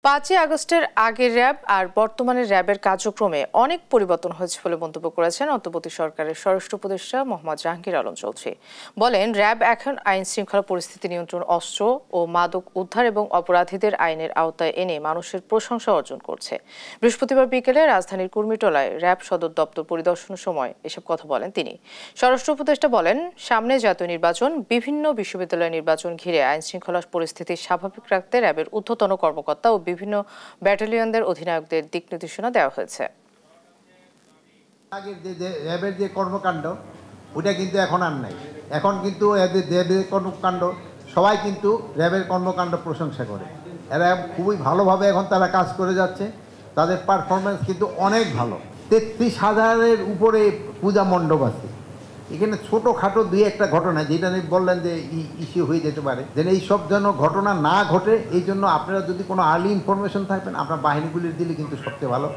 5ই আগস্টের আগের র্যাব আর বর্তমানে র্যাবের কার্যক্রমে অনেক পরিবর্তন হয়েছে বলে মন্তব্য করেছেন অন্তর্বর্তী সরকারের স্বরাষ্ট্র উপদেষ্টা মোহাম্মদ জাহাঙ্গীর আলম চৌধুরী। বলেন, র্যাব এখন আইন শৃঙ্খলা পরিস্থিতি নিয়ন্ত্রণ, অস্ত্র ও মাদক উদ্ধার এবং অপরাধীদের আইনের আওতায় এনে মানুষের প্রশংসা অর্জন করছে। বৃহস্পতিবার বিকেলে রাজধানীর কুর্মিটোলায় র্যাব সদর দপ্তর পরিদর্শনের সময় এসব কথা বলেন তিনি। স্বরাষ্ট্র উপদেষ্টা বলেন, সামনে জাতীয় নির্বাচন, বিভিন্ন বিশ্ববিদ্যালয় নির্বাচন ঘিরে আইন শৃঙ্খলা পরিস্থিতি স্বাভাবিক রাখতে র্যাবের ঊর্ধ্বতন কর্মকর্তা ও বিভিন্ন ব্যাটালিয়নদের অধিনায়কদের দিক নির্দেশনা দেওয়া হয়েছে। আগের যে র্যাবের যে কর্মকাণ্ড ওটা কিন্তু এখন আর নাই। এখন কিন্তু র্যাবের কর্মকাণ্ড সবাই কিন্তু র্যাবের কর্মকাণ্ড প্রশংসা করে। এরা খুবই ভালোভাবে এখন তারা কাজ করে যাচ্ছে। তাদের পারফরমেন্স কিন্তু অনেক ভালো। 33,000-এর উপরে পূজা মণ্ডপ আছে। এখানে ছোটোখাটো দুই একটা ঘটনা যেটা বললেন যে ইস্যু হয়ে যেতে পারে, যেন এইসব যেন ঘটনা না ঘটে, এই জন্য আপনারা যদি কোনো আর্লি ইনফরমেশন থাকবেন আপনার বাহিনীগুলির দিলে কিন্তু সবচেয়ে ভালো।